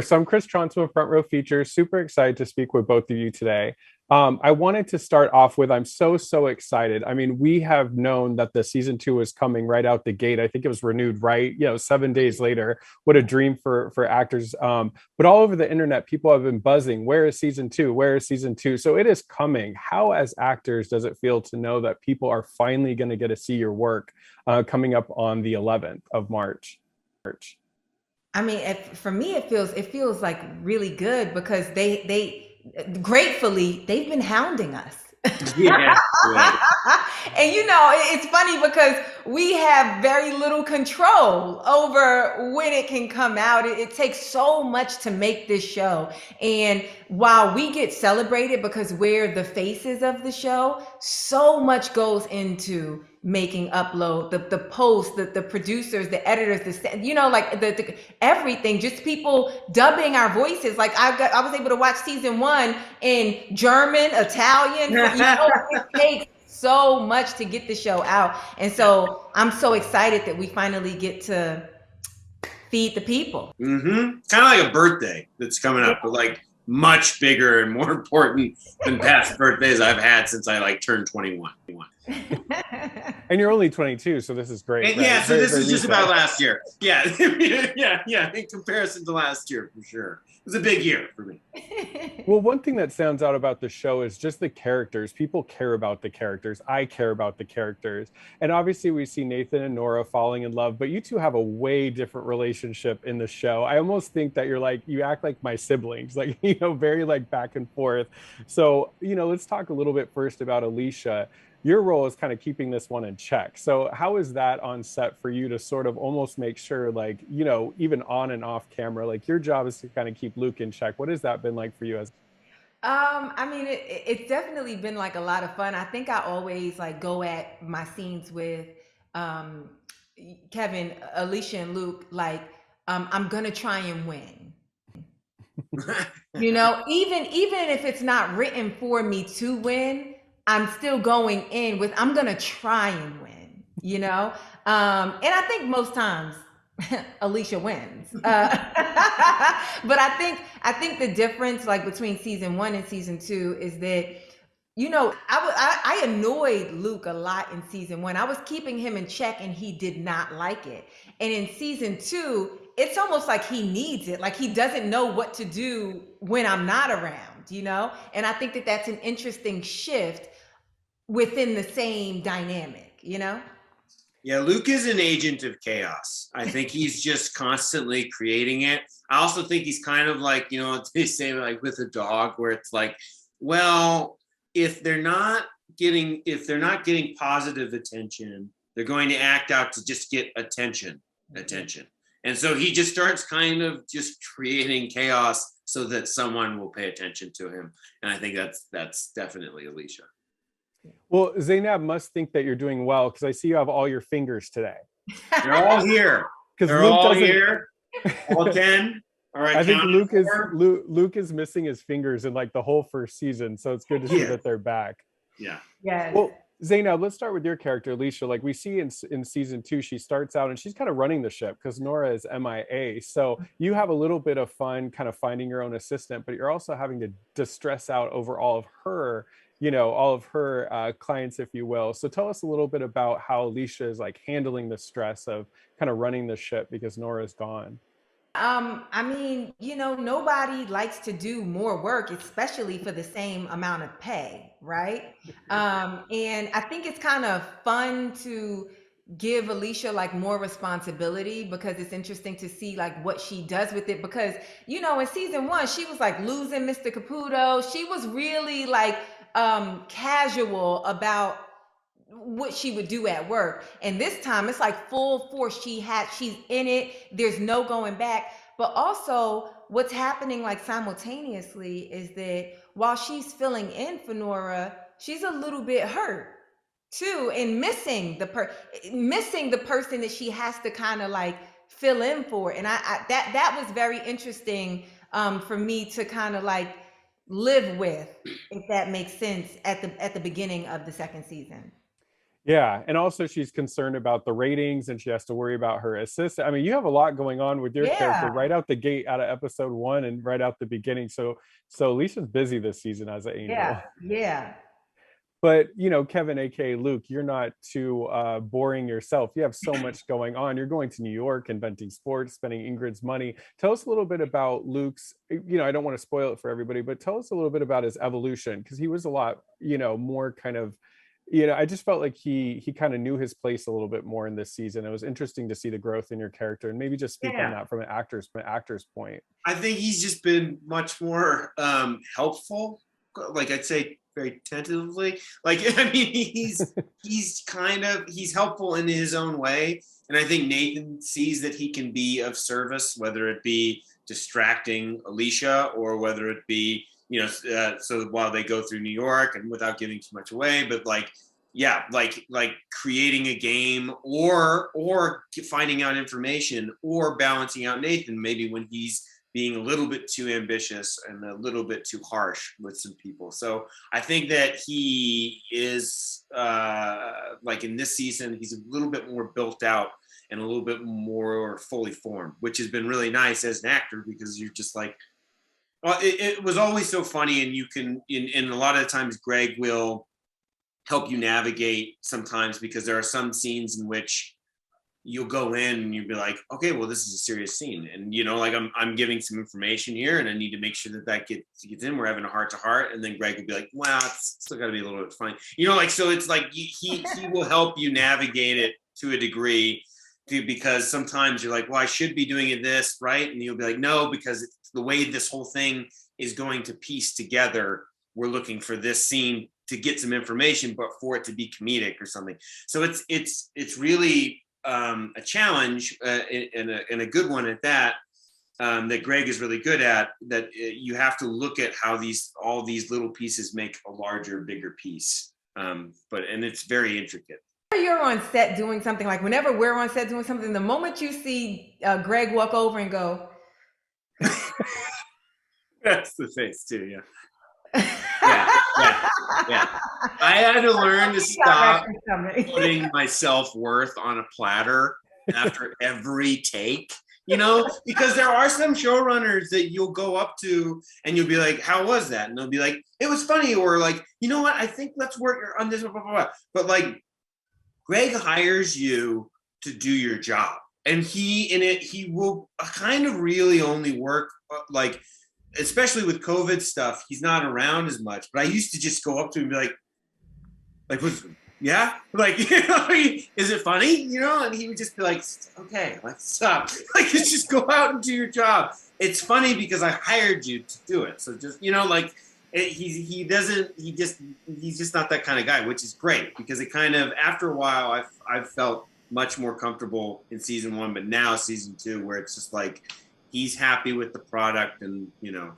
So I'm Chris Tronson with Front Row Features. Super excited to speak with both of you today. I wanted to start off with I'm so excited. I mean, we have known that the season 2 is coming right out the gate. I think it was renewed right, 7 days later. What a dream for actors. But all over the internet, people have been buzzing. Where is season 2? Where is season 2? So it is coming. How, as actors, does it feel to know that people are finally going to get to see your work coming up on the 11th of March? I mean, for me, it feels like really good because they gratefully they've been hounding us. Yeah, right. And it's funny because we have very little control over when it can come out. It takes so much to make this show. And while we get celebrated because we're the faces of the show, so much goes into making upload, the post, the producers, the editors, like the everything, just people dubbing our voices. Like I was able to watch season 1 in German, Italian, it takes so much to get the show out. And so I'm so excited that we finally get to feed the people. Kind of like a birthday that's coming up, but like much bigger and more important than past birthdays I've had since I turned 21. And you're only 22, so this is great. And right? yeah, so this very is just recent. about last year. Yeah, yeah. In comparison to last year, for sure, it was a big year for me. Well, one thing that stands out about the show is just the characters. People care about the characters. I care about the characters. And obviously we see Nathan and Nora falling in love, but you two have a way different relationship in the show. I almost think that you act like my siblings, like, very like back and forth. So, let's talk a little bit first about Alicia. Your role is kind of keeping this one in check. So how is that on set for you to sort of almost make sure, like, even on and off camera, like your job is to kind of keep Luke in check. What has that been like for you as? I mean, it's definitely been like a lot of fun. I think I always like go at my scenes with um, Kevin, Alicia, and Luke like I'm gonna try and win. Even if it's not written for me to win, I'm still going in with I'm gonna try and win. And I think most times Alicia wins. But I think the difference like between season 1 and season 2 is that I annoyed Luke a lot in season 1. I was keeping him in check and he did not like it. And in season 2, it's almost like he needs it. Like he doesn't know what to do when I'm not around. And I think that that's an interesting shift within the same dynamic. Yeah, Luke is an agent of chaos. I think he's just constantly creating it. I also think he's kind of like, they say like with a dog where it's like, well, if they're not getting positive attention, they're going to act out to just get attention. And so he just starts kind of just creating chaos so that someone will pay attention to him. And I think that's definitely Alicia. Well, Zainab must think that you're doing well because I see you have all your fingers today. They're all here. Because They're Luke all doesn't. here. All 10. All right. I think Luke is missing his fingers in like the whole first season, so it's good to see that they're back. Yeah. Yes. Well, Zainab, let's start with your character, Alicia. Like we see in season 2, she starts out and she's kind of running the ship because Nora is MIA. So you have a little bit of fun kind of finding your own assistant, but you're also having to stress out over all of her clients, if you will. So tell us a little bit about how Alicia is like handling the stress of kind of running the ship because Nora's gone. I mean, nobody likes to do more work, especially for the same amount of pay, right? And I think it's kind of fun to give Alicia like more responsibility because it's interesting to see like what she does with it. Because, in season 1, she was like losing Mr. Caputo. She was really like casual about what she would do at work. And this time it's like full force. She's in it. There's no going back. But also what's happening like simultaneously is that while she's filling in for Nora, she's a little bit hurt too and missing the person that she has to kind of like fill in for. And that was very interesting for me to kind of like live with, if that makes sense, at the beginning of the second season. Yeah, and also she's concerned about the ratings and she has to worry about her assistant. I mean, you have a lot going on with your character Yeah, right out the gate out of episode 1 and right out the beginning. So Lisa's busy this season as an yeah, angel. yeah, But, Kevin aka Luke, you're not too boring yourself. You have so much going on. You're going to New York, inventing sports, spending Ingrid's money. Tell us a little bit about Luke's, I don't want to spoil it for everybody, but tell us a little bit about his evolution, because he was a lot, more kind of, I just felt like he kind of knew his place a little bit more in this season. It was interesting to see the growth in your character, and maybe just speak on Yeah. that from an actor's point. I think he's just been much more helpful. Like I'd say very tentatively. Like I mean, he's helpful in his own way, and I think Nathan sees that he can be of service, whether it be distracting Alicia or whether it be so while they go through New York and without giving too much away, but like yeah, like creating a game or finding out information or balancing out Nathan maybe when he's being a little bit too ambitious and a little bit too harsh with some people. So I think that he is like in this season, he's a little bit more built out and a little bit more fully formed, which has been really nice as an actor because you're just like, well, it was always so funny. And you can, in a lot of times, Greg will help you navigate sometimes because there are some scenes in which you'll go in and you'll be like, okay, well, this is a serious scene. And, like I'm giving some information here and I need to make sure that gets in. We're having a heart to heart. And then Greg will be like, well, it's still got to be a little bit funny. So it's like he will help you navigate it to a degree because sometimes you're like, well, I should be doing this, right? And you'll be like, no, because it's the way this whole thing is going to piece together. We're looking for this scene to get some information, but for it to be comedic or something. So it's really a challenge and a good one at that that Greg is really good at, that you have to look at how all these little pieces make a larger, bigger piece. And it's very intricate. you're on set doing something, like whenever we're on set doing something, the moment you see Greg walk over and go, That's the face too, yeah. Yeah. I had to learn to stop putting my self-worth on a platter after every take, because there are some showrunners that you'll go up to and you'll be like, how was that? And they'll be like, it was funny. Or like, you know what? I think let's work on this, blah, blah, blah. But like, Greg hires you to do your job. And he will kind of really only work like, especially with COVID stuff, he's not around as much. But I used to just go up to him and be like, yeah, like, is it funny? And he would just be like, okay, let's stop. Like, just go out and do your job. It's funny because I hired you to do it. So just, he's just not that kind of guy, which is great because it kind of, after a while, I've felt much more comfortable in season 1, but now season 2, where it's just like, he's happy with the product and,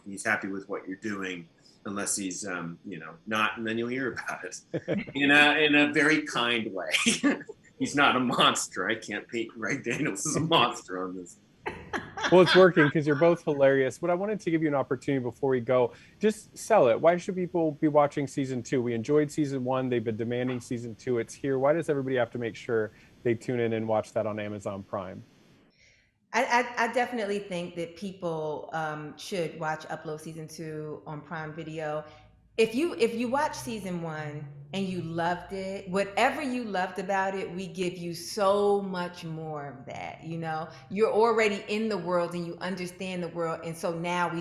he's happy with what you're doing, unless he's, not, and then you'll hear about it in a very kind way. He's not a monster. I can't paint Ray Daniels as a monster on this. Well, it's working because you're both hilarious. But I wanted to give you an opportunity before we go. Just sell it. Why should people be watching season 2? We enjoyed season 1. They've been demanding season 2. It's here. Why does everybody have to make sure they tune in and watch that on Amazon Prime? I definitely think that people should watch Upload Season 2 on Prime Video. If you watch season 1 and you loved it, whatever you loved about it, we give you so much more of that. You're already in the world and you understand the world, and so now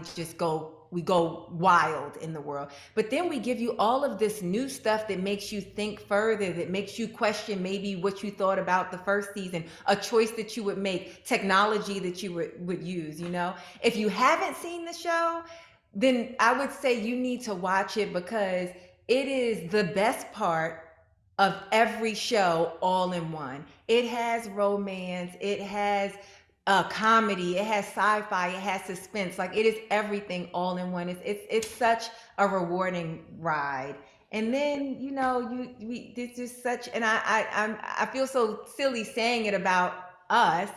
we go wild in the world. But then we give you all of this new stuff that makes you think further, that makes you question maybe what you thought about the first season, a choice that you would make, technology that you would use. If you haven't seen the show, then I would say you need to watch it because it is the best part of every show all in one. It has romance, it has comedy, it has sci-fi, it has suspense. Like, it is everything all in one. It's such a rewarding ride. And then it's just such, and I feel so silly saying it about us,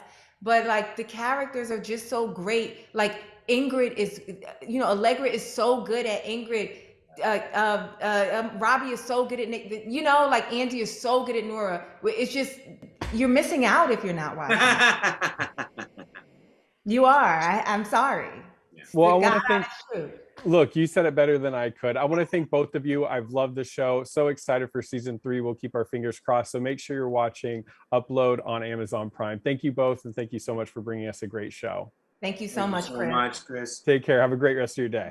but like the characters are just so great. Like Ingrid is, Allegra is so good at Ingrid Robbie is so good at Nick. You know, like Andy is so good at Nora. It's just you're missing out if you're not watching. You are. I'm sorry. Yeah. Well, I The want to God thank. honest truth. Look, you said it better than I could. I want to thank both of you. I've loved the show. So excited for season 3. We'll keep our fingers crossed. So make sure you're watching Upload on Amazon Prime. Thank you both, and thank you so much for bringing us a great show. Thank you so Thank much, you so Chris. much, Chris. Take care. Have a great rest of your day.